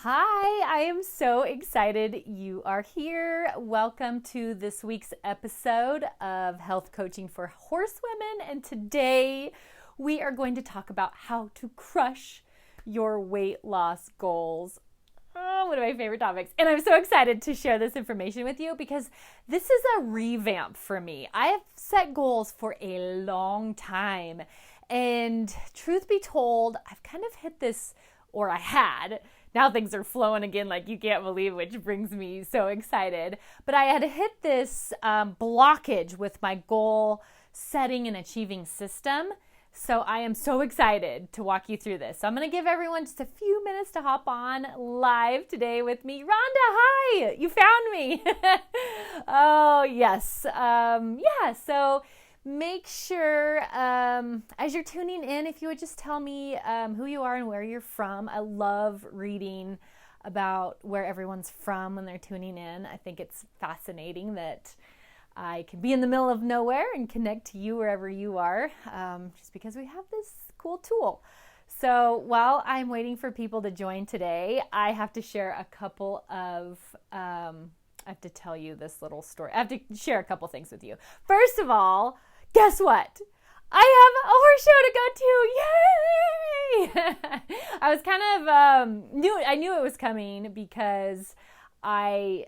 Hi, I am so excited you are here. Welcome to this week's episode of Health Coaching for Horsewomen. And today we are going to talk about how to crush your weight loss goals. Oh, one of my favorite topics. And I'm so excited to share this information with you because this is a revamp for me. I have set goals for a long time. And truth be told, I've kind of hit this, or I had. Now things are flowing again like you can't believe, which brings me so excited. But I had hit this blockage with my goal setting and achieving system. So I am so excited to walk you through this. So I'm going to give everyone just a few minutes to hop on live today with me. Rhonda, hi! You found me. Oh, yes. So make sure as you're tuning in, if you would just tell me who you are and where you're from. I love reading about where everyone's from when they're tuning in. I think it's fascinating that I can be in the middle of nowhere and connect to you wherever you are, just because we have this cool tool. So while I'm waiting for people to join today, I have to share a couple of I have to tell you this little story. I have to share a couple things with you. First of all, guess what? I have a horse show to go to. Yay! I was kind of I knew it was coming because I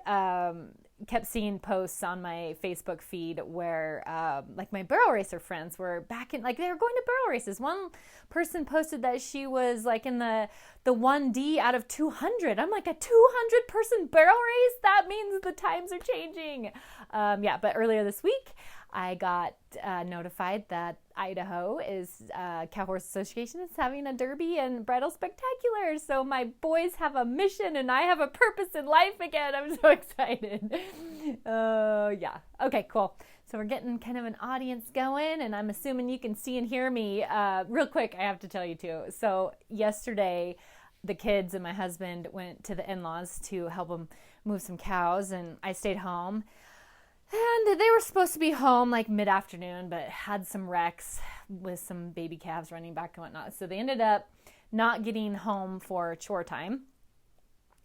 kept seeing posts on my Facebook feed where like my barrel racer friends were back in, like they were going to barrel races. One person posted that she was like in the 1D out of 200. I'm like, a 200 person barrel race? That means the times are changing. But earlier this week, I got notified that Idaho is Cow Horse Association is having a derby and bridal spectacular. So my boys have a mission and I have a purpose in life again. I'm so excited. Okay, cool. So we're getting kind of an audience going, and I'm assuming you can see and hear me. Real quick, I have to tell you too. So yesterday, the kids and my husband went to the in-laws to help them move some cows, and I stayed home. And they were supposed to be home like mid-afternoon, but had some wrecks with some baby calves running back and whatnot. So they ended up not getting home for chore time.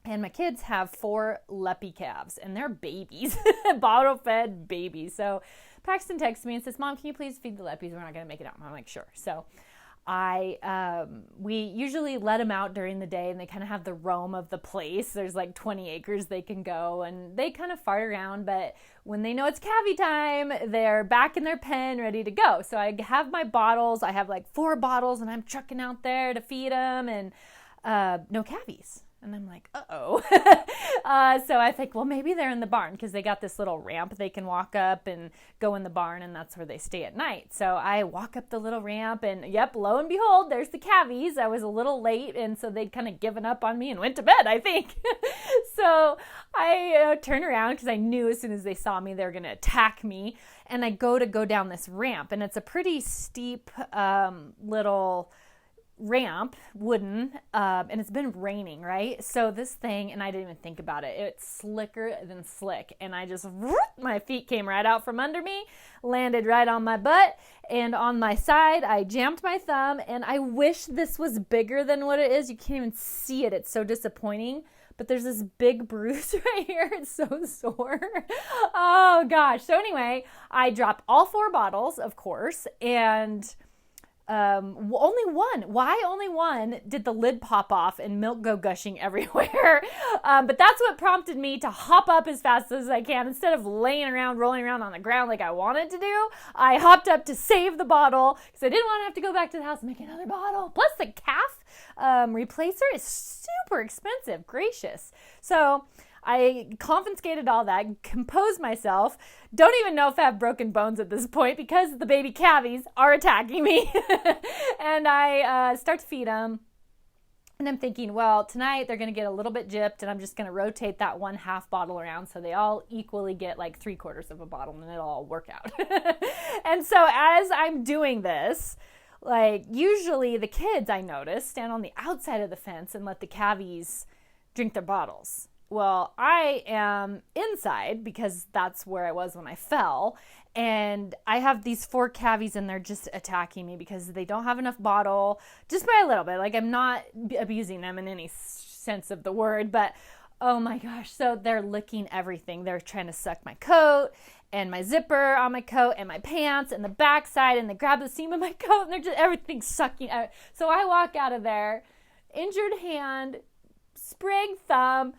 And my kids have 4 leppy calves, and they're babies, bottle-fed babies. So Paxton texts me and says, "Mom, can you please feed the leppies? We're not going to make it out." I'm like, "Sure." So we usually let them out during the day, and they kind of have the roam of the place. There's like 20 acres they can go, and they kind of fart around, but when they know it's calvie time, they're back in their pen ready to go. So I have my bottles. I have like 4 bottles, and I'm trucking out there to feed them, and no calvies. And I'm like, uh-oh. So I think, well, maybe they're in the barn because they got this little ramp they can walk up and go in the barn, and that's where they stay at night. So I walk up the little ramp, and yep, lo and behold, there's the calvies. I was a little late, and so they'd kind of given up on me and went to bed, I think. So I turn around because I knew as soon as they saw me, they were going to attack me. And I go down this ramp, and it's a pretty steep little ramp, wooden, and it's been raining, right? So this thing, and I didn't even think about it, it's slicker than slick, and I just, my feet came right out from under me, landed right on my butt, and on my side, I jammed my thumb, and I wish this was bigger than what it is. You can't even see it. It's so disappointing. But there's this big bruise right here. It's so sore. Oh, gosh. So anyway, I dropped all 4 bottles, of course, and only one. Why only one did the lid pop off and milk go gushing everywhere? But that's what prompted me to hop up as fast as I can. Instead of laying around, rolling around on the ground like I wanted to do, I hopped up to save the bottle because I didn't want to have to go back to the house and make another bottle. Plus the calf replacer is super expensive. Gracious. So I confiscated all that, composed myself. Don't even know if I have broken bones at this point because the baby calvies are attacking me. And I start to feed them. And I'm thinking, well, tonight they're going to get a little bit gypped, and I'm just going to rotate that 1/2 bottle around so they all equally get like 3/4 of a bottle, and it'll all work out. And so as I'm doing this, like usually the kids, I notice, stand on the outside of the fence and let the calvies drink their bottles. Well, I am inside because that's where I was when I fell, And I have these 4 cavies and they're just attacking me because they don't have enough bottle, just by a little bit. Like, I'm not abusing them in any sense of the word, but oh my gosh. So they're licking everything. They're trying to suck my coat and my zipper on my coat and my pants and the backside, and they grab the seam of my coat and they're just, everything's sucking out. So I walk out of there, injured hand, sprained thumb,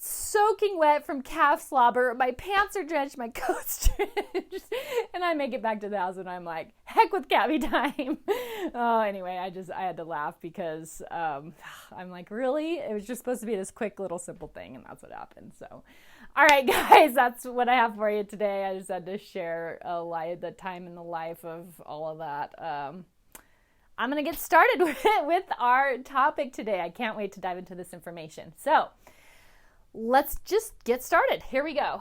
soaking wet from calf slobber. My pants are drenched, my coat's drenched, and I make it back to the house and I'm like, heck with cavie time. Oh, anyway, I had to laugh because I'm like, really? It was just supposed to be this quick little simple thing, and that's what happened. So, all right, guys, that's what I have for you today. I just had to share the time in the life of all of that. I'm going to get started with our topic today. I can't wait to dive into this information. So, let's just get started. Here we go.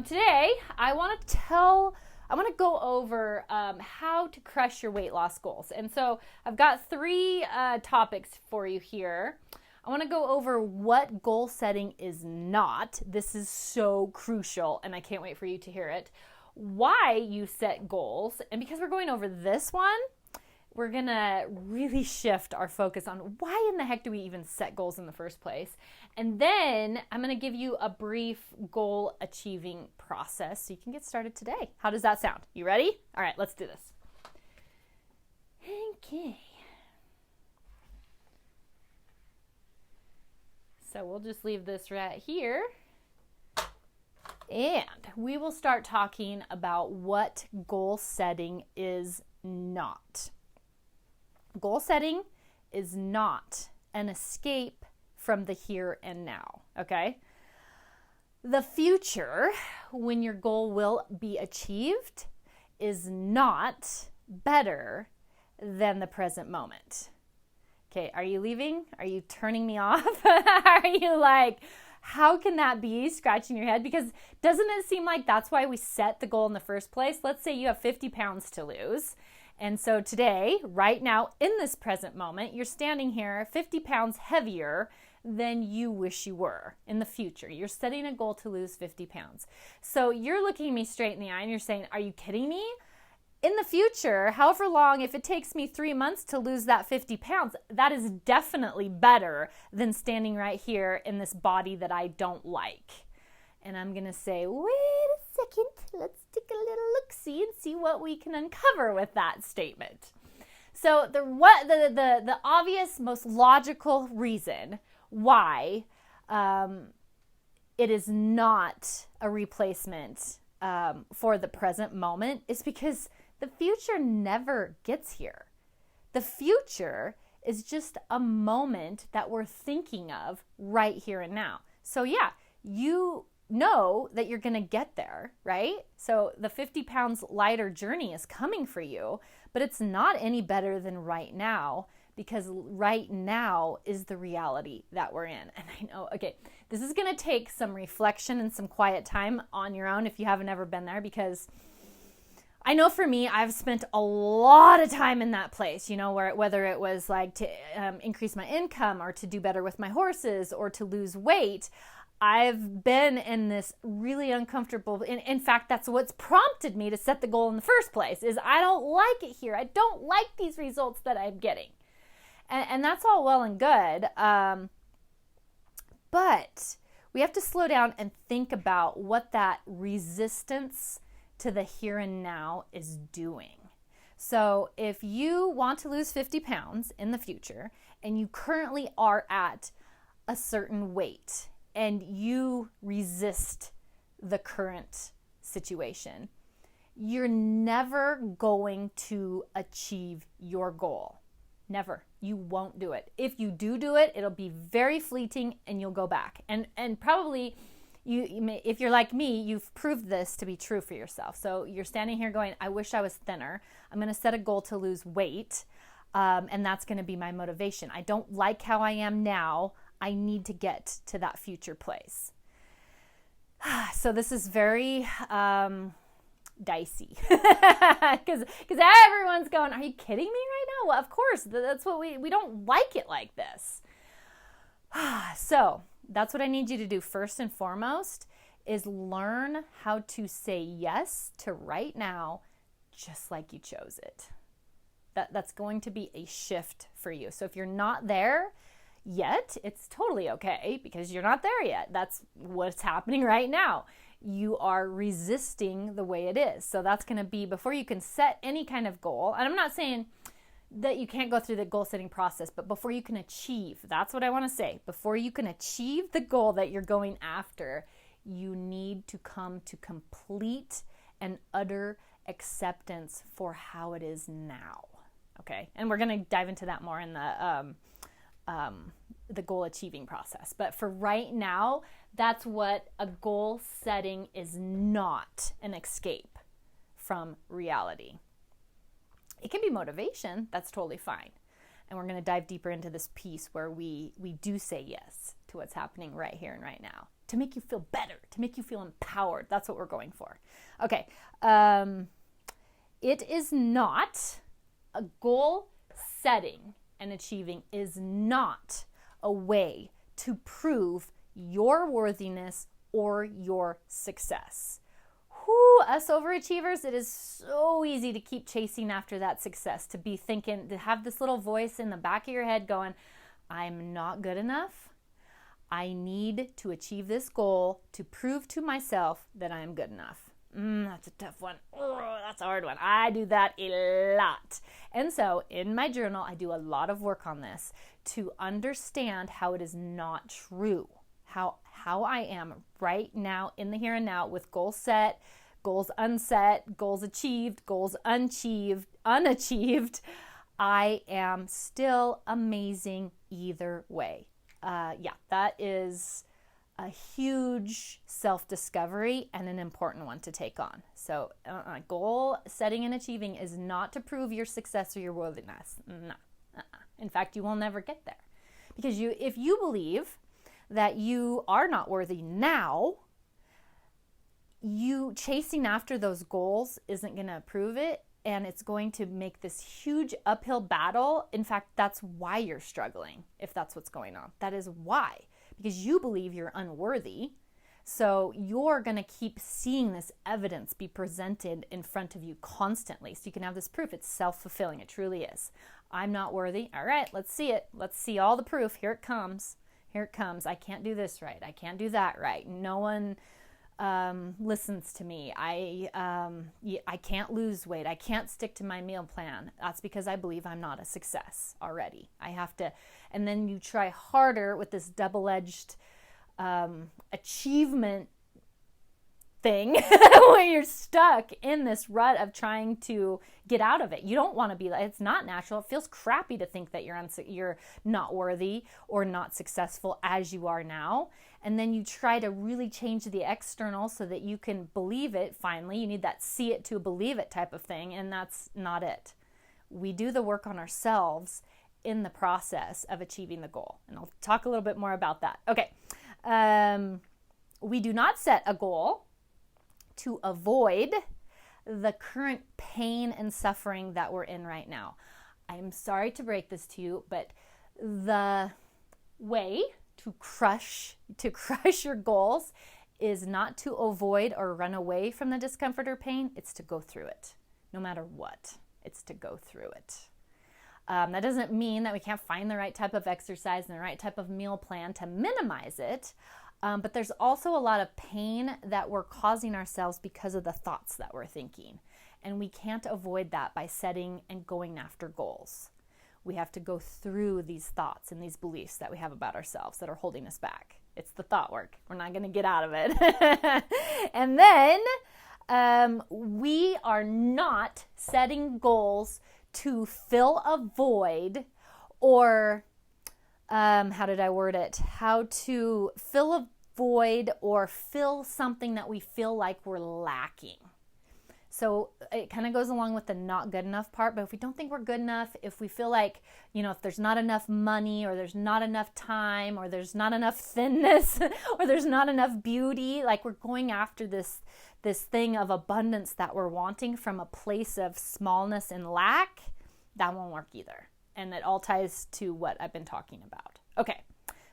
Today, I want to go over how to crush your weight loss goals. And so I've got 3 topics for you here. I want to go over what goal setting is not. This is so crucial, and I can't wait for you to hear it. Why you set goals. And because we're going over this one, we're going to really shift our focus on why in the heck do we even set goals in the first place. And then I'm going to give you a brief goal achieving process so you can get started today. How does that sound? You ready? All right, let's do this. Okay. So we'll just leave this right here. And we will start talking about what goal setting is not. Goal setting is not an escape from the here and now, okay? The future, when your goal will be achieved, is not better than the present moment. Okay, are you leaving? Are you turning me off? Are you like, how can that be? Scratching your head? Because doesn't it seem like that's why we set the goal in the first place? Let's say you have 50 pounds to lose. And so today, right now, in this present moment, you're standing here 50 pounds heavier than you wish you were in the future. You're setting a goal to lose 50 pounds. So you're looking me straight in the eye and you're saying, are you kidding me? In the future, however long, if it takes me 3 months to lose that 50 pounds, that is definitely better than standing right here in this body that I don't like. And I'm going to say, wait a second, let's take a little look-see and see what we can uncover with that statement. So the obvious, most logical reason why it is not a replacement for the present moment is because the future never gets here. The future is just a moment that we're thinking of right here and now. So yeah, you know that you're going to get there, right? So the 50 pounds lighter journey is coming for you, but it's not any better than right now, because right now is the reality that we're in. And I know, okay, this is going to take some reflection and some quiet time on your own if you haven't ever been there, because I know for me, I've spent a lot of time in that place, you know, whether it was like to increase my income or to do better with my horses or to lose weight. I've been in this really uncomfortable, in fact, that's what's prompted me to set the goal in the first place, is I don't like it here. I don't like these results that I'm getting. And that's all well and good. But we have to slow down and think about what that resistance to the here and now is doing. So if you want to lose 50 pounds in the future and you currently are at a certain weight and you resist the current situation, you're never going to achieve your goal. Never. You won't do it. If you do it, it'll be very fleeting and you'll go back. And probably you may, if you're like me, you've proved this to be true for yourself. So you're standing here going, I wish I was thinner. I'm going to set a goal to lose weight. And that's going to be my motivation. I don't like how I am now. I need to get to that future place. So this is very dicey because everyone's going, are you kidding me right now? Well, of course, that's what we don't like it like this. So that's what I need you to do first and foremost, is learn how to say yes to right now, just like you chose it. That's going to be a shift for you. So if you're not there yet, it's totally okay because you're not there yet. That's what's happening right now. You are resisting the way it is. So that's going to be before you can set any kind of goal. And I'm not saying that you can't go through the goal setting process, but before you can achieve, that's what I want to say. Before you can achieve the goal that you're going after, you need to come to complete and utter acceptance for how it is now. Okay, and we're going to dive into that more in the goal achieving process. But for right now, that's what a goal setting is not an escape from reality. It can be motivation. That's totally fine. And we're going to dive deeper into this piece where we do say yes to what's happening right here and right now to make you feel better, to make you feel empowered. That's what we're going for. Okay. It is not a goal setting and achieving is not a way to prove your worthiness or your success. Us overachievers, it is so easy to keep chasing after that success, to be thinking, to have this little voice in the back of your head going, I'm not good enough. I need to achieve this goal to prove to myself that I am good enough. That's a tough one. Oh, that's a hard one. I do that a lot. And so in my journal, I do a lot of work on this to understand how it is not true. How I am right now in the here and now with goals set, goals unset, goals achieved, goals unachieved. I am still amazing either way. That is a huge self-discovery and an important one to take on. So goal setting and achieving is not to prove your success or your worthiness. No. In fact, you will never get there. Because if you believe that you are not worthy now, you chasing after those goals isn't going to prove it, and it's going to make this huge uphill battle. In fact, that's why you're struggling, if that's what's going on. That is why. Because you believe you're unworthy, so you're going to keep seeing this evidence be presented in front of you constantly. So you can have this proof. It's self-fulfilling. It truly is. I'm not worthy. All right, let's see it. Let's see all the proof. Here it comes. Here it comes. I can't do this right. I can't do that right. No one listens to me. I can't lose weight. I can't stick to my meal plan. That's because I believe I'm not a success already. I have to, and then you try harder with this double-edged achievement thing where you're stuck in this rut of trying to get out of it. You don't want to be like, it's not natural. It feels crappy to think that you're not worthy or not successful as you are now. And then you try to really change the external so that you can believe it finally. You need that see it to believe it type of thing, and that's not it. We do the work on ourselves in the process of achieving the goal. And I'll talk a little bit more about that. Okay. We do not set a goal to avoid the current pain and suffering that we're in right now. I'm sorry to break this to you, but the way to crush your goals is not to avoid or run away from the discomfort or pain. It's to go through it, no matter what. It's to go through it. That doesn't mean that we can't find the right type of exercise and the right type of meal plan to minimize it. But there's also a lot of pain that we're causing ourselves because of the thoughts that we're thinking. And we can't avoid that by setting and going after goals. We have to go through these thoughts and these beliefs that we have about ourselves that are holding us back. It's the thought work. We're not going to get out of it. And then we are not setting goals to fill a void or how did I word it? How to fill a void or fill something that we feel like we're lacking. So it kind of goes along with the not good enough part, but if we don't think we're good enough, if we feel like, if there's not enough money or there's not enough time or there's not enough thinness or there's not enough beauty, like we're going after this thing of abundance that we're wanting from a place of smallness and lack, that won't work either. And it all ties to what I've been talking about. Okay,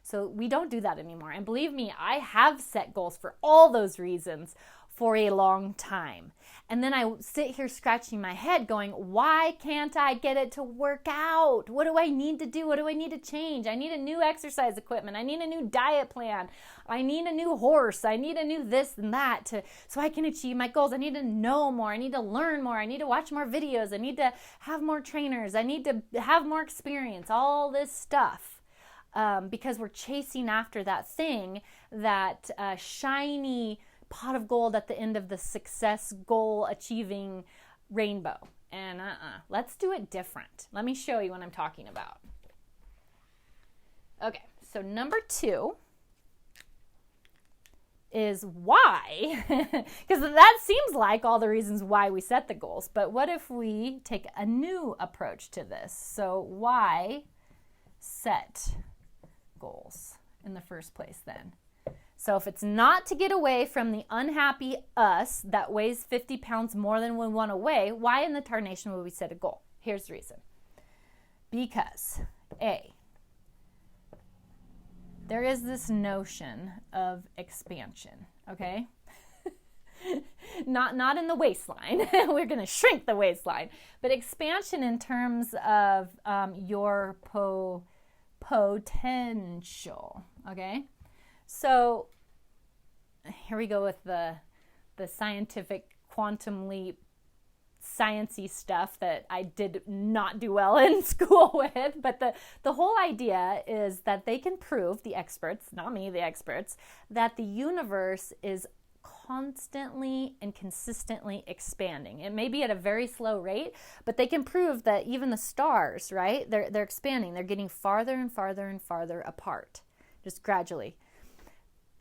So we don't do that anymore. And believe me, I have set goals for all those reasons for a long time. And then I sit here scratching my head going, why can't I get it to work out? What do I need to do? What do I need to change? I need a new exercise equipment. I need a new diet plan. I need a new horse. I need a new this and that so I can achieve my goals. I need to know more. I need to learn more. I need to watch more videos. I need to have more trainers. I need to have more experience, all this stuff. Because we're chasing after that thing, that shiny pot of gold at the end of the success goal achieving rainbow. And let's do it different. Let me show you what I'm talking about. Okay, so number 2 is why, because that seems like all the reasons why we set the goals, but what if we take a new approach to this? So why set goals in the first place then? So if it's not to get away from the unhappy us that weighs 50 pounds more than we want to weigh, why in the tarnation would we set a goal? Here's the reason. Because A, there is this notion of expansion, okay? Not in the waistline. We're going to shrink the waistline. But expansion in terms of your potential, okay? So here we go with the scientific quantum leap sciencey stuff that I did not do well in school with. But the whole idea is that they can prove, the experts, not me, the experts, that the universe is constantly and consistently expanding. It may be at a very slow rate, but they can prove that even the stars, right? They're expanding. They're getting farther and farther and farther apart, just gradually.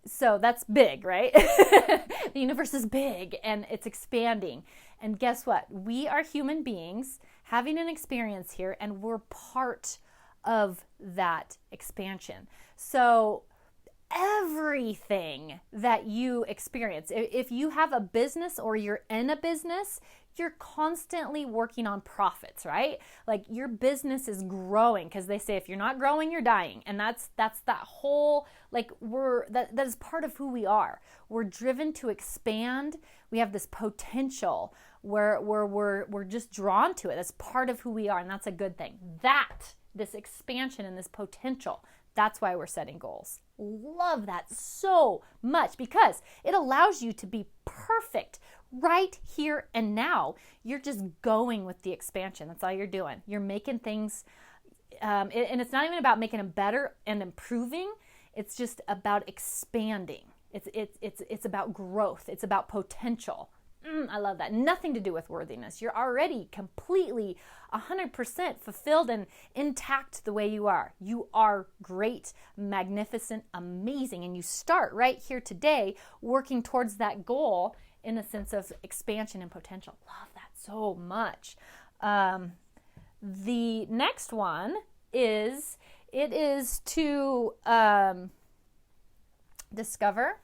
So that's big, right? The universe is big and it's expanding. And guess what? We are human beings having an experience here, and we're part of that expansion. So everything that you experience, if you have a business or you're in a business, you're constantly working on profits, right? Like your business is growing, because they say if you're not growing, you're dying. And that's that whole, like that is part of who we are. We're driven to expand. We have this potential where we're just drawn to it. That's part of who we are, and that's a good thing. This expansion and this potential, that's why we're setting goals. Love that so much, because it allows you to be perfect right here and now. You're just going with the expansion. That's all you're doing. You're making things, and it's not even about making them better and improving. It's just about expanding. It's about growth. It's about potential. I love that. Nothing to do with worthiness. You're already completely 100% fulfilled and intact the way you are. You are great, magnificent, amazing. And you start right here today working towards that goal in a sense of expansion and potential. Love that so much. The next one is, it is to discover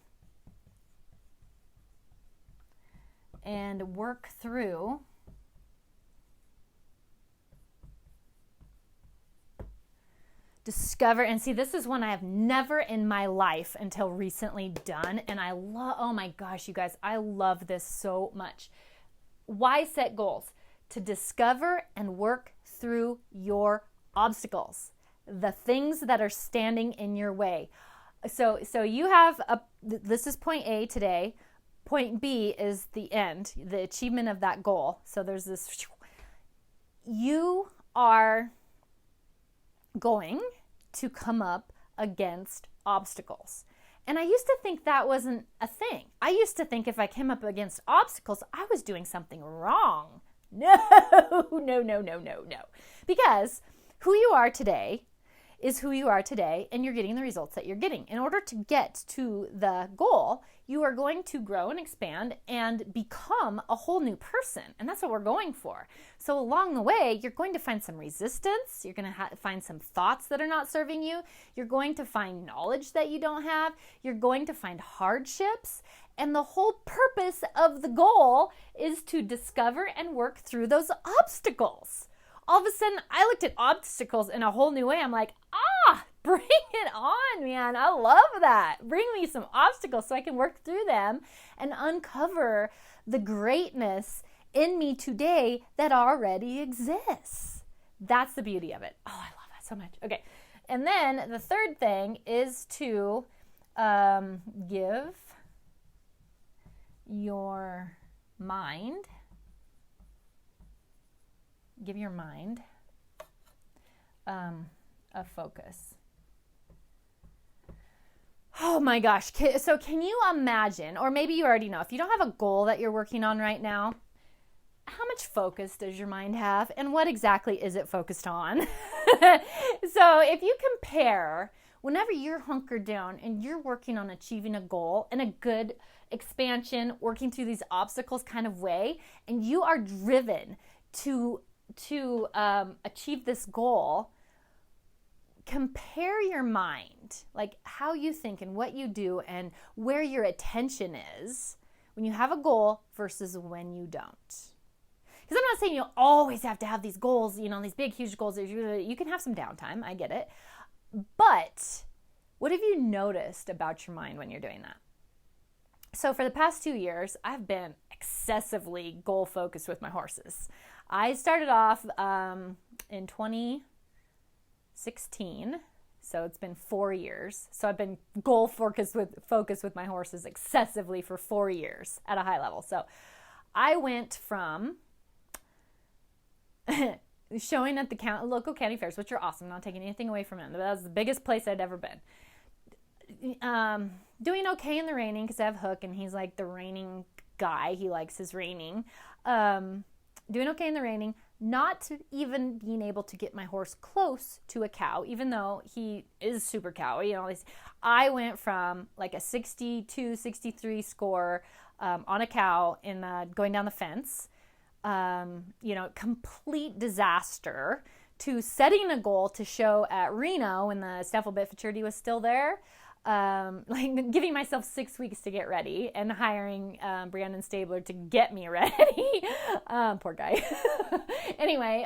and work through and see, this is one I have never in my life until recently done, and I love, oh my gosh, you guys, I love this so much. Why set goals? To discover and work through your obstacles, the things that are standing in your way. So you have this is point A today. Point B is the end, the achievement of that goal. So there's this, you are going to come up against obstacles. And I used to think that wasn't a thing. I used to think if I came up against obstacles, I was doing something wrong. No. Because who you are today is who you are today, and you're getting the results that you're getting. In order to get to the goal, you are going to grow and expand and become a whole new person. And that's what we're going for. So along the way, you're going to find some resistance. You're going to find some thoughts that are not serving you. You're going to find knowledge that you don't have. You're going to find hardships. And the whole purpose of the goal is to discover and work through those obstacles. All of a sudden, I looked at obstacles in a whole new way. I'm like, bring it on, man. I love that. Bring me some obstacles so I can work through them and uncover the greatness in me today that already exists. That's the beauty of it. Oh, I love that so much. Okay. And then the third thing is to give your mind a focus. Oh my gosh. So can you imagine, or maybe you already know, if you don't have a goal that you're working on right now, how much focus does your mind have, and what exactly is it focused on? So if you compare, whenever you're hunkered down and you're working on achieving a goal in a good expansion, working through these obstacles kind of way, and you are driven to achieve this goal, compare your mind, like how you think and what you do and where your attention is when you have a goal versus when you don't. Because I'm not saying you always have to have these goals, these big, huge goals. You can have some downtime. I get it. But what have you noticed about your mind when you're doing that? So for the past 2 years, I've been excessively goal-focused with my horses. I started off in 2016, so it's been 4 years. So I've been goal-focused with my horses excessively for 4 years at a high level. So I went from showing at the local county fairs, which are awesome. I'm not taking anything away from it. That was the biggest place I'd ever been. Doing okay in the reining because I have Hook and he's like the reining guy. He likes his reining. Doing okay in the reining, not even being able to get my horse close to a cow, even though he is super cowy and all these. I went from like a 62, 63 score on a cow in going down the fence. Complete disaster, to setting a goal to show at Reno when the Snaffle Bit Futurity was still there, giving myself 6 weeks to get ready and hiring Brandon Stabler to get me ready. Poor guy. Anyway,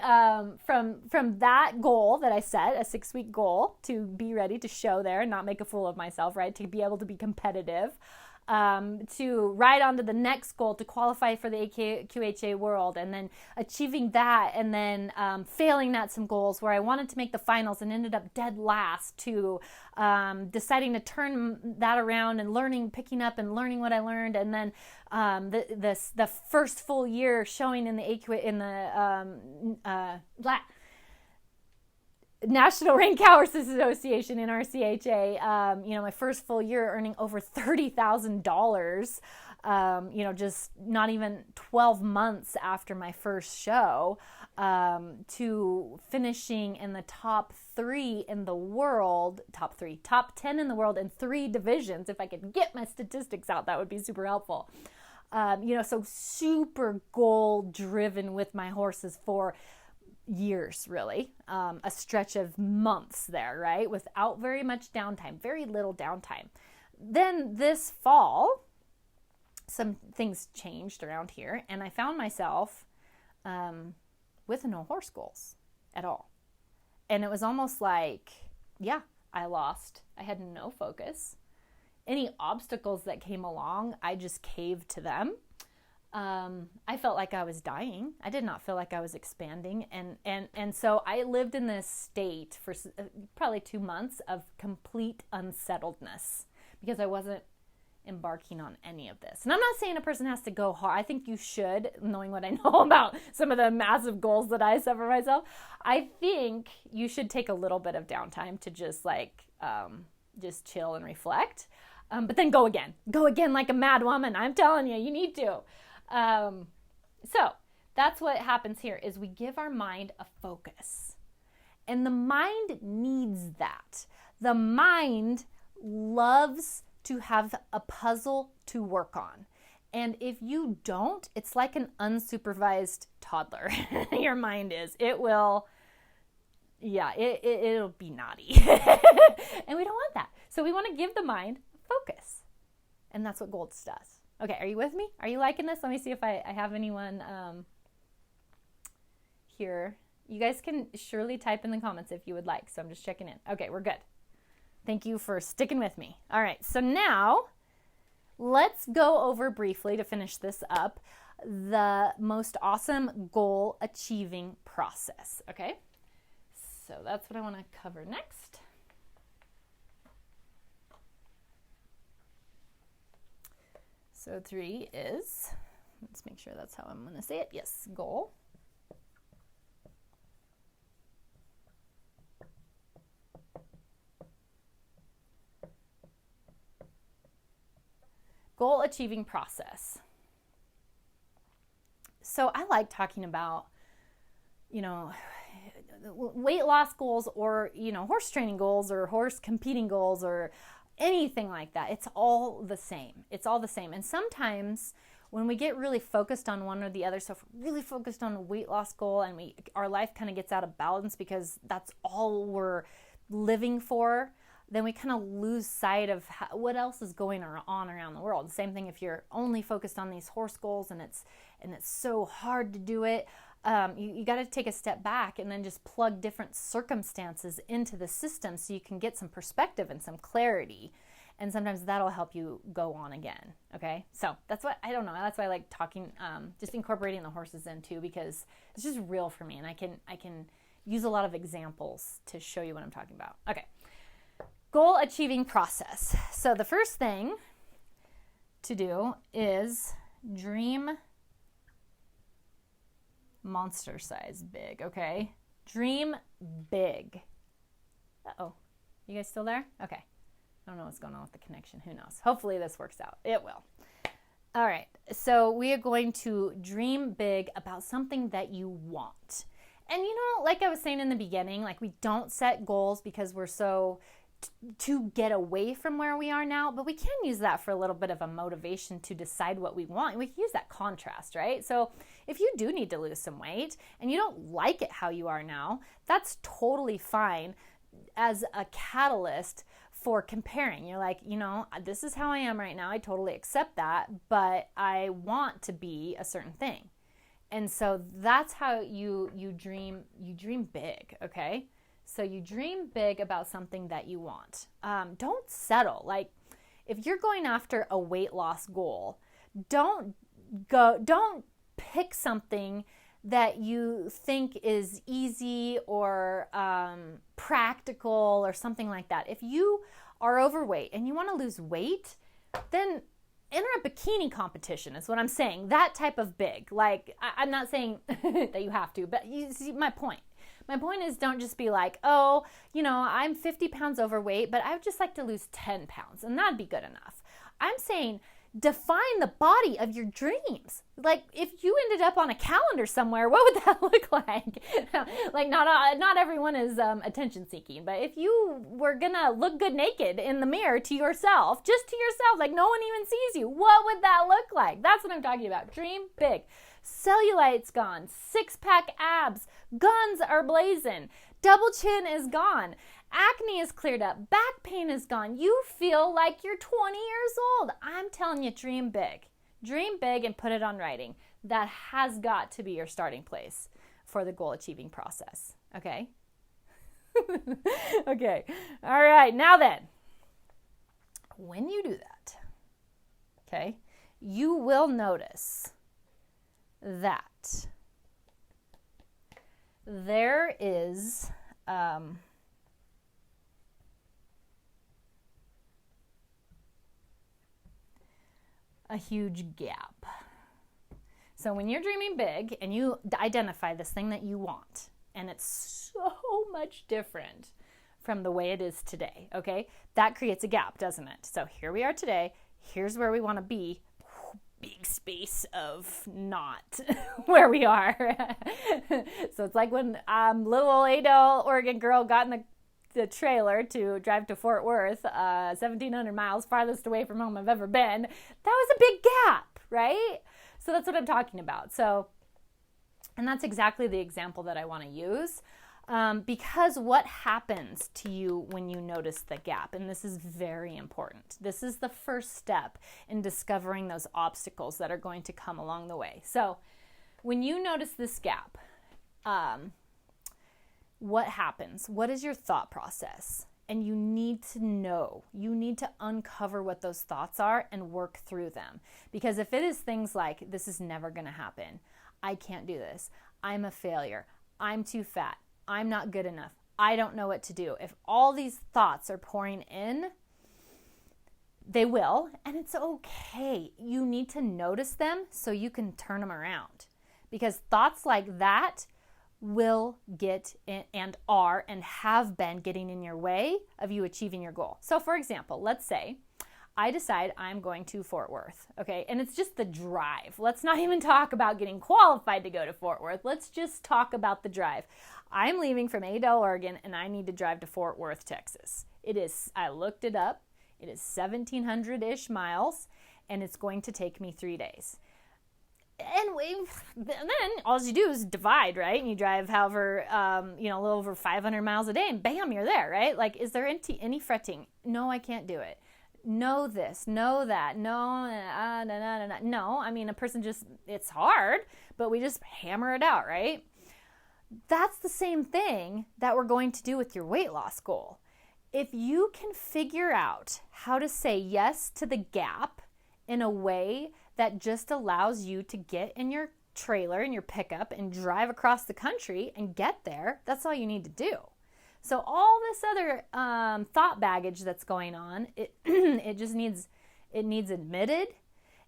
from that goal that I set, a 6-week goal to be ready to show there and not make a fool of myself, right? To be able to be competitive. To ride on to the next goal to qualify for the AQHA World, and then achieving that, and then failing at some goals where I wanted to make the finals and ended up dead last, to deciding to turn that around and picking up and learning what I learned, and then the first full year showing in the National Rank Cow Horses Association, in RCHA, my first full year earning over $30,000, just not even 12 months after my first show, to finishing in the top 10 in the world in 3 divisions. If I could get my statistics out, that would be super helpful. So super goal driven with my horses for years, really, a stretch of months there, right? Without very much downtime, very little downtime. Then this fall, some things changed around here, and I found myself with no horse goals at all. And it was almost like, I had no focus. Any obstacles that came along, I just caved to them. I felt like I was dying. I did not feel like I was expanding. And so I lived in this state for probably 2 months of complete unsettledness because I wasn't embarking on any of this. And I'm not saying a person has to go hard. I think you should, knowing what I know about some of the massive goals that I set for myself. I think you should take a little bit of downtime to just just chill and reflect. But then go again like a mad woman. I'm telling you, you need to. So that's what happens here, is we give our mind a focus, and the mind needs that. The mind loves to have a puzzle to work on. And if you don't, it's like an unsupervised toddler. Your mind is. It will, it'll be naughty. And we don't want that. So we want to give the mind focus. And that's what Golds does. Okay, are you with me? Are you liking this? Let me see if I have anyone here. You guys can surely type in the comments if you would like. So I'm just checking in. Okay, we're good. Thank you for sticking with me. All right, so now let's go over briefly to finish this up the most awesome goal achieving process, okay? So that's what I want to cover next. So 3 is, let's make sure that's how I'm going to say it. Yes, goal. Goal achieving process. So I like talking about, weight loss goals or, horse training goals or horse competing goals or anything like that. It's all the same. It's all the same. And sometimes when we get really focused on one or the other, so if we're really focused on a weight loss goal and our life kind of gets out of balance because that's all we're living for, then we kind of lose sight of what else is going on around the world. Same thing if you're only focused on these horse goals and it's so hard to do it. You got to take a step back and then just plug different circumstances into the system so you can get some perspective and some clarity. And sometimes that'll help you go on again. Okay, so that's why I like talking, just incorporating the horses in too, because it's just real for me, and I can use a lot of examples to show you what I'm talking about. Okay. Goal achieving process. So the first thing to do is dream monster size big, okay? Dream big. Uh-oh. You guys still there? Okay. I don't know what's going on with the connection. Who knows? Hopefully this works out. It will. All right. So we are going to dream big about something that you want. And like I was saying in the beginning, like we don't set goals because we're so to get away from where we are now, but we can use that for a little bit of a motivation to decide what we want. We can use that contrast, right? So if you do need to lose some weight and you don't like it how you are now, that's totally fine as a catalyst for comparing. You're like, this is how I am right now. I totally accept that, but I want to be a certain thing. And so that's how you dream big, okay? So you dream big about something that you want. Don't settle. Like if you're going after a weight loss goal, don't pick something that you think is easy or practical or something like that. If you are overweight and you want to lose weight, then enter a bikini competition is what I'm saying. That type of big. Like I'm not saying that you have to, but you see my point. My point is, don't just be like, I'm 50 pounds overweight, but I would just like to lose 10 pounds, and that'd be good enough. I'm saying define the body of your dreams. Like, if you ended up on a calendar somewhere, what would that look like? Like, not everyone is attention-seeking, but if you were gonna look good naked in the mirror to yourself, just to yourself, like no one even sees you, what would that look like? That's what I'm talking about. Dream big. Cellulite's gone. Six-pack abs. Guns are blazing. Double chin is gone. Acne is cleared up. Back pain is gone. You feel like you're 20 years old. I'm telling you, dream big. Dream big and put it on writing. That has got to be your starting place for the goal achieving process. Okay? Okay. All right. Now then, when you do that, okay, you will notice that there is a huge gap. So when you're dreaming big and you identify this thing that you want, and it's so much different from the way it is today, okay? That creates a gap, doesn't it? So here we are today. Here's where we want to be. Big space of not where we are. So it's like when little old Adele, Oregon girl got in the trailer to drive to Fort Worth, 1,700 miles, farthest away from home I've ever been. That was a big gap, right? So that's what I'm talking about. So, and that's exactly the example that I want to use. Because what happens to you when you notice the gap? And this is very important. This is the first step in discovering those obstacles that are going to come along the way. So when you notice this gap, what happens? What is your thought process? And you need to know, you need to uncover what those thoughts are and work through them. Because if it is things like, this is never going to happen, I can't do this, I'm a failure, I'm too fat, I'm not good enough, I don't know what to do. If all these thoughts are pouring in, they will, and it's okay. You need to notice them so you can turn them around. Because thoughts like that will get in, and are and have been getting in your way of you achieving your goal. So for example, let's say I decide I'm going to Fort Worth, okay? And it's just the drive. Let's not even talk about getting qualified to go to Fort Worth. Let's just talk about the drive. I'm leaving from Adel, Oregon, and I need to drive to Fort Worth, Texas. It is, I looked it up, it is 1,700-ish miles, and it's going to take me 3 days. And then all you do is divide, right? And you drive however, a little over 500 miles a day, and bam, you're there, right? Like, is there any fretting? No, I can't do it. No this, no that, no, no. I mean, a person just, it's hard, but we just hammer it out, right? That's the same thing that we're going to do with your weight loss goal. If you can figure out how to say yes to the gap in a way that just allows you to get in your trailer and your pickup and drive across the country and get there, that's all you need to do. So all this other thought baggage that's going on, it just needs admitted,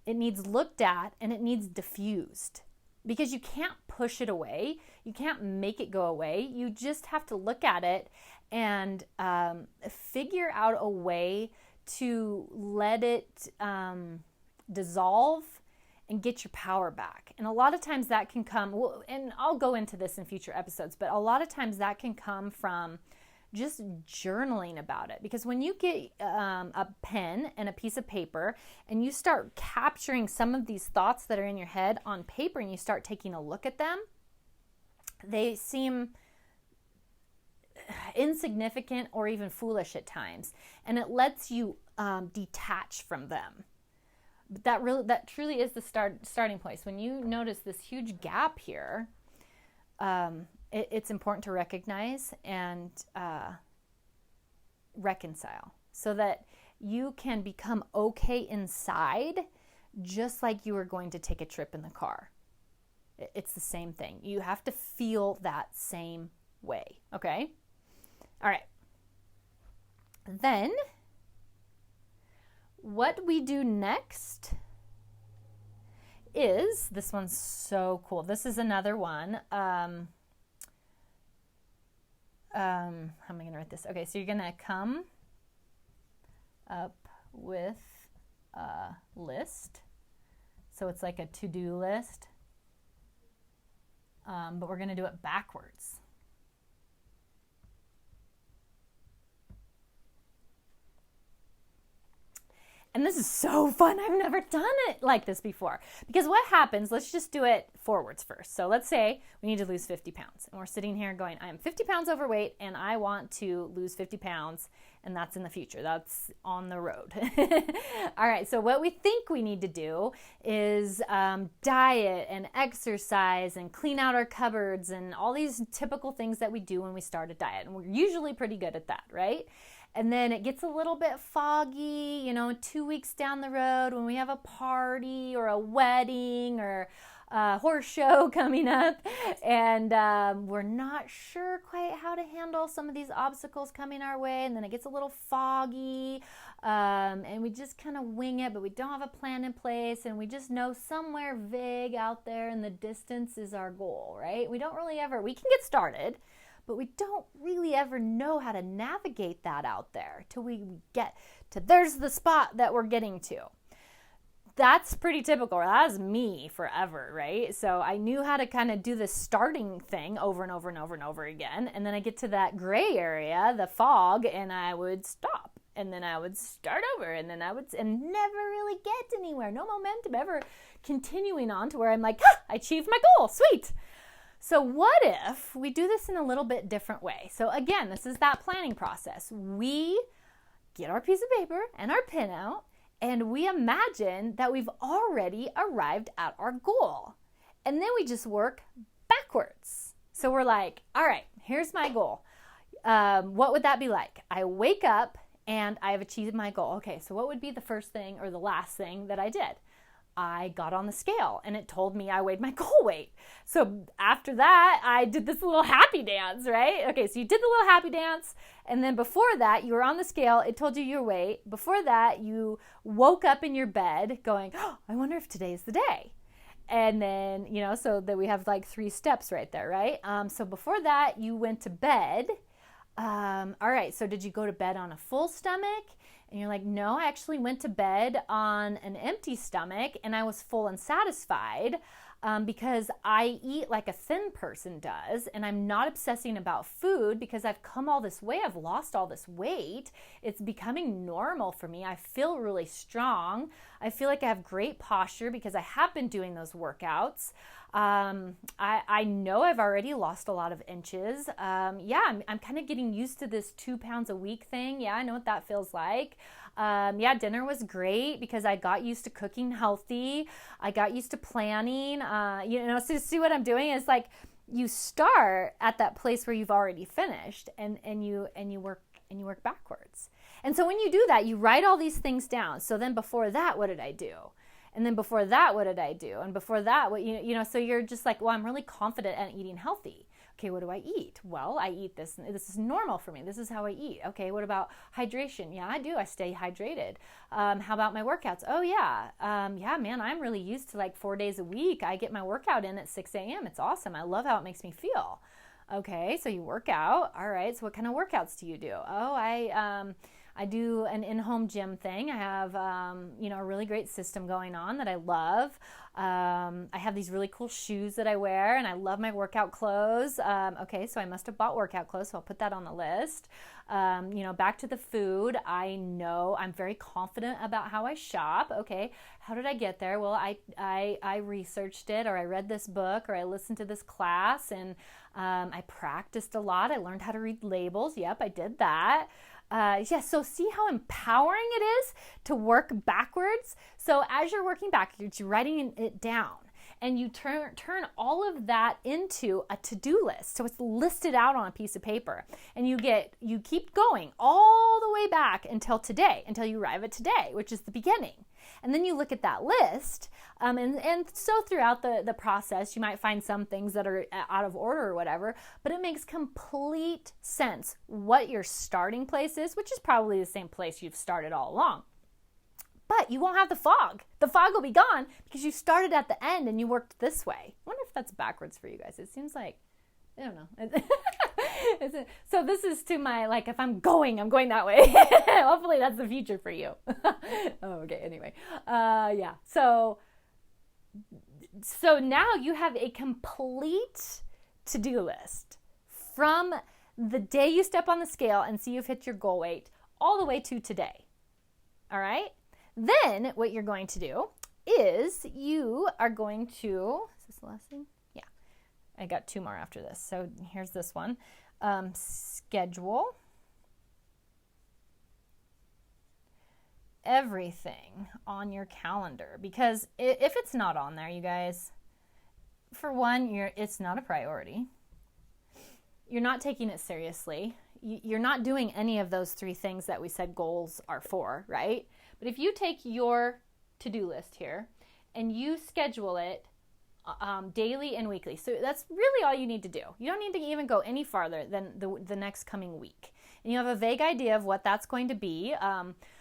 it needs looked at, and it needs diffused. Because you can't push it away, you can't make it go away. You just have to look at it and figure out a way to let it dissolve and get your power back. And a lot of times that can come, and I'll go into this in future episodes, but a lot of times that can come from just journaling about it. Because when you get a pen and a piece of paper and you start capturing some of these thoughts that are in your head on paper and you start taking a look at them, they seem insignificant or even foolish at times. And it lets you detach from them. But that truly is the starting place. When you notice this huge gap here, it's important to recognize and reconcile so that you can become okay inside, just like you were going to take a trip in the car. It's the same thing. You have to feel that same way, okay? All right. Then what we do next is, this one's so cool. This is another one. How am I going to write this? Okay, so you're going to come up with a list. So it's like a to-do list, but we're going to do it backwards. And this is so fun. I've never done it like this before. Because what happens, let's just do it forwards first. So let's say we need to lose 50 pounds. And we're sitting here going, I am 50 pounds overweight and I want to lose 50 pounds. And that's in the future. That's on the road. All right, so what we think we need to do is diet and exercise and clean out our cupboards and all these typical things that we do when we start a diet. And we're usually pretty good at that, right? And then it gets a little bit foggy, 2 weeks down the road when we have a party or a wedding or a horse show coming up. And we're not sure quite how to handle some of these obstacles coming our way. And then it gets a little foggy and we just kind of wing it, but we don't have a plan in place. And we just know somewhere vague out there in the distance is our goal, right? We don't really we can get started, but we don't really ever know how to navigate that out there till we get to, there's the spot that we're getting to. That's pretty typical. That was me forever, right? So I knew how to kind of do this starting thing over and over and over and over again. And then I get to that gray area, the fog, and I would stop. And then I would start over, and then never really get anywhere. No momentum ever continuing on to where I'm like, I achieved my goal. Sweet. So what if we do this in a little bit different way? So again, this is that planning process. We get our piece of paper and our pen out, and we imagine that we've already arrived at our goal. And then we just work backwards. So we're like, all right, here's my goal. what would that be like? I wake up and I have achieved my goal. Okay, so what would be the first thing or the last thing that I did? I got on the scale and it told me I weighed my goal weight. So after that, I did this little happy dance, right? Okay, so you did the little happy dance, and then before that, you were on the scale, it told you your weight. Before that, you woke up in your bed going, oh, I wonder if today's the day. And then, so that we have like 3 steps right there, right? So before that, you went to bed. All right, so did you go to bed on a full stomach? And you're like, no, I actually went to bed on an empty stomach and I was full and satisfied because I eat like a thin person does, and I'm not obsessing about food because I've come all this way. I've lost all this weight. It's becoming normal for me. I feel really strong. I feel like I have great posture because I have been doing those workouts. I know I've already lost a lot of inches. I'm kind of getting used to this 2 pounds a week thing. Yeah, I know what that feels like. Dinner was great because I got used to cooking healthy. I got used to planning. So see what I'm doing is like you start at that place where you've already finished, and you work backwards. And so when you do that, you write all these things down. So then before that, what did I do? And then before that, what did I do? And before that, so you're just like, well, I'm really confident at eating healthy. Okay, what do I eat? Well, I eat this. This is normal for me. This is how I eat. Okay, what about hydration? Yeah, I do. I stay hydrated. How about my workouts? Oh, yeah. Man, I'm really used to like 4 days a week. I get my workout in at 6 a.m. It's awesome. I love how it makes me feel. Okay, so you work out. All right, so what kind of workouts do you do? Oh, I do an in-home gym thing. I have, a really great system going on that I love. I have these really cool shoes that I wear, and I love my workout clothes. Okay, so I must have bought workout clothes, so I'll put that on the list. Back to the food. I know I'm very confident about how I shop. Okay, how did I get there? Well, I researched it, or I read this book, or I listened to this class, and I practiced a lot. I learned how to read labels. Yep, I did that. So see how empowering it is to work backwards? So as you're working backwards, you're writing it down, and you turn all of that into a to-do list. So it's listed out on a piece of paper, and you keep going all the way back until today, until you arrive at today, which is the beginning. And then you look at that list, and so throughout the process, you might find some things that are out of order or whatever, but it makes complete sense what your starting place is, which is probably the same place you've started all along. But you won't have the fog. The fog will be gone because you started at the end and you worked this way. I wonder if that's backwards for you guys. It seems like, I don't know. So this is to my, like, if I'm going that way. Hopefully that's the future for you. Okay, anyway. So now you have a complete to-do list from the day you step on the scale and see you've hit your goal weight all the way to today. All right? Then what you're going to do is you are going to, is this the last thing? Yeah, I got 2 more after this. So here's this one. Schedule everything on your calendar, because if it's not on there, you guys, for one, it's not a priority. You're not taking it seriously. You're not doing any of those 3 things that we said goals are for, right? But if you take your to-do list here and you schedule it daily and weekly, so that's really all you need to do. You don't need to even go any farther than the next coming week. And you have a vague idea of what that's going to be.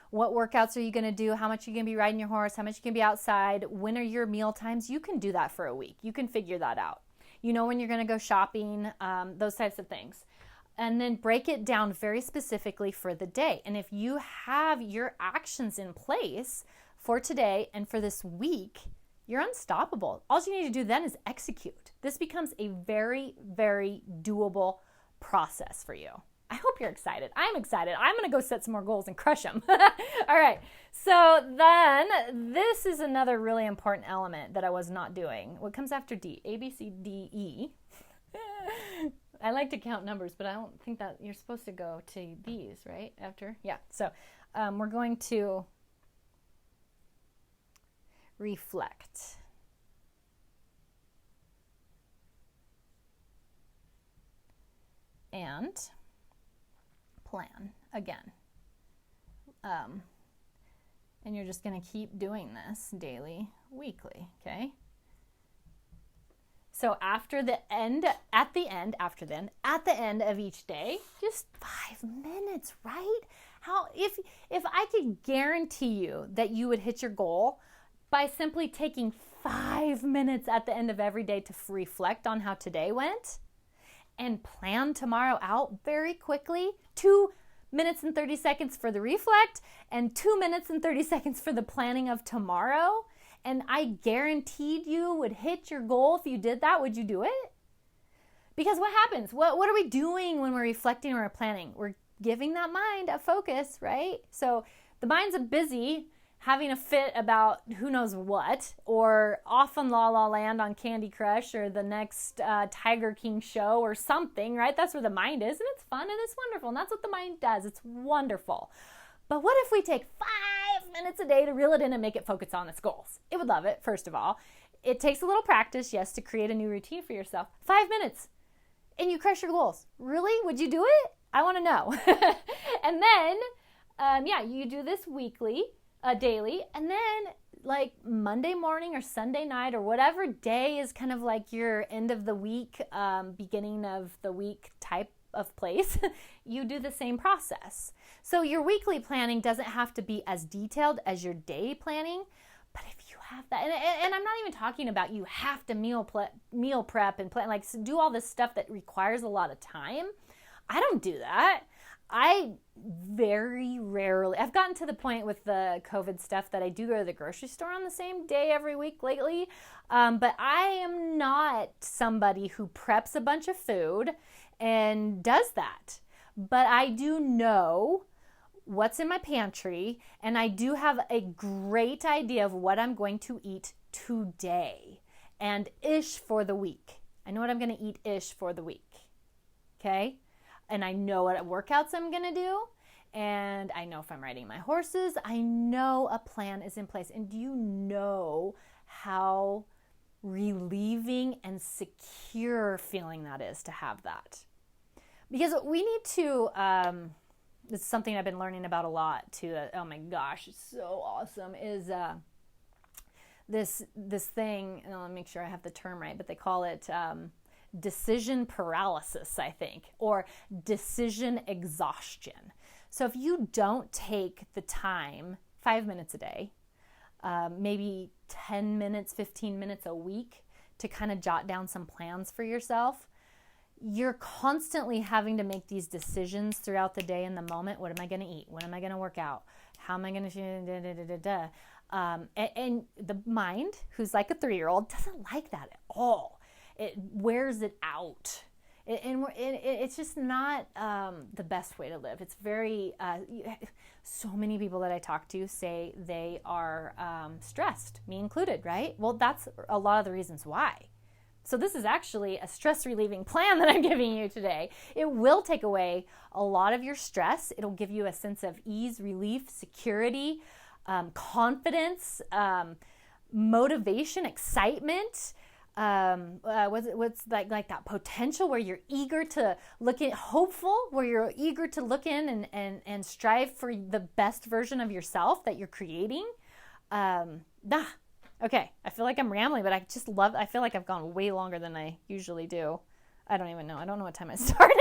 What workouts are you going to do? How much are you going to be riding your horse? How much you can be outside? When are your meal times? You can do that for a week. You can figure that out. You know when you're going to go shopping, those types of things. And then break it down very specifically for the day. And if you have your actions in place for today and for this week, you're unstoppable. All you need to do then is execute. This becomes a very, very doable process for you. I hope you're excited. I'm excited. I'm going to go set some more goals and crush them. All right. So then this is another really important element that I was not doing. What comes after D? A, B, C, D, E. I like to count numbers, but I don't think that you're supposed to go to these, right? After? Yeah. So we're going to reflect. And plan again. And you're just going to keep doing this daily, weekly, okay? So at the end of each day, just 5 minutes, right? If I could guarantee you that you would hit your goal by simply taking 5 minutes at the end of every day to reflect on how today went and plan tomorrow out very quickly, 2 minutes and 30 seconds for the reflect and 2 minutes and 30 seconds for the planning of tomorrow, and I guaranteed you would hit your goal if you did that, would you do it? Because what happens? What are we doing when we're reflecting or planning? We're giving that mind a focus, right? So the mind's busy having a fit about who knows what, or off on La La Land on Candy Crush, or the next Tiger King show or something, right? That's where the mind is, and it's fun and it's wonderful, and that's what the mind does. It's wonderful. But what if we take 5 minutes a day to reel it in and make it focus on its goals? It would love it, first of all. It takes a little practice, yes, to create a new routine for yourself. 5 minutes, and you crush your goals. Really? Would you do it? I want to know. And then, you do this weekly, daily, and then like Monday morning or Sunday night or whatever day is kind of like your end of the week, beginning of the week type of place, you do the same process. So your weekly planning doesn't have to be as detailed as your day planning, but if you have that, and I'm not even talking about you have to meal prep and plan, like do all this stuff that requires a lot of time. I don't do that. I very rarely, I've gotten to the point with the COVID stuff that I do go to the grocery store on the same day every week lately, but I am not somebody who preps a bunch of food and does that. But I do know what's in my pantry, and I do have a great idea of what I'm going to eat today and ish for the week. I know what I'm going to eat ish for the week, okay? And I know what workouts I'm going to do, and I know if I'm riding my horses, I know a plan is in place. And do you know how relieving and secure feeling that is to have that? Because we need to, this is something I've been learning about a lot too, oh my gosh, it's so awesome, is this thing, and I'll make sure I have the term right, but they call it decision paralysis, I think, or decision exhaustion. So if you don't take the time, 5 minutes a day, maybe 10 minutes, 15 minutes a week to kind of jot down some plans for yourself, you're constantly having to make these decisions throughout the day in the moment. What am I going to eat? When am I going to work out? How am I going to and the mind, who's like a 3-year-old, doesn't like that at all. It wears it out. It's just not the best way to live. It's very, so many people that I talk to say they are stressed, me included, right? Well, that's a lot of the reasons why. So this is actually a stress relieving plan that I'm giving you today. It will take away a lot of your stress. It'll give you a sense of ease, relief, security, confidence, motivation, excitement. What's like that potential where you're eager to look in, hopeful, where you're eager to look in and strive for the best version of yourself that you're creating. Okay, I feel like I'm rambling, but I feel like I've gone way longer than I usually do. I don't even know. I don't know what time I started.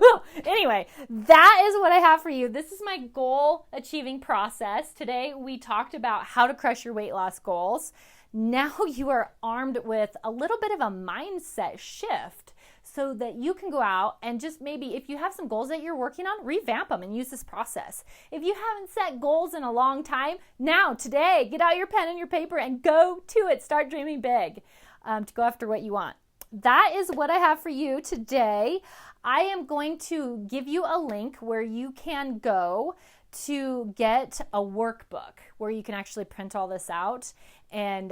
Well, anyway, that is what I have for you. This is my goal achieving process. Today, we talked about how to crush your weight loss goals. Now you are armed with a little bit of a mindset shift so that you can go out and just maybe, if you have some goals that you're working on, revamp them and use this process. If you haven't set goals in a long time, now, today, get out your pen and your paper and go to it. Start dreaming big to go after what you want. That is what I have for you today. I am going to give you a link where you can go to get a workbook where you can actually print all this out and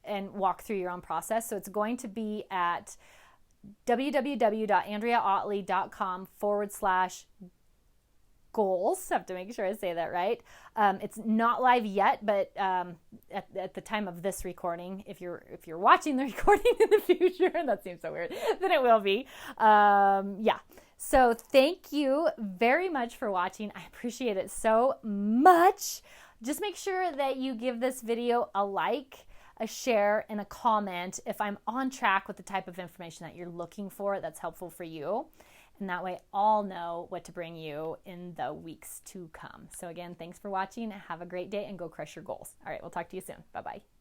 walk through your own process. So it's going to be at www.andreaotley.com/goals. I have to make sure I say that right. It's not live yet, but at the time of this recording, if you're watching the recording in the future, and that seems so weird, then it will be. So thank you very much for watching. I appreciate it so much. Just make sure that you give this video a like, a share, and a comment if I'm on track with the type of information that you're looking for that's helpful for you. And that way I'll know what to bring you in the weeks to come. So again, thanks for watching. Have a great day and go crush your goals. All right, we'll talk to you soon. Bye-bye.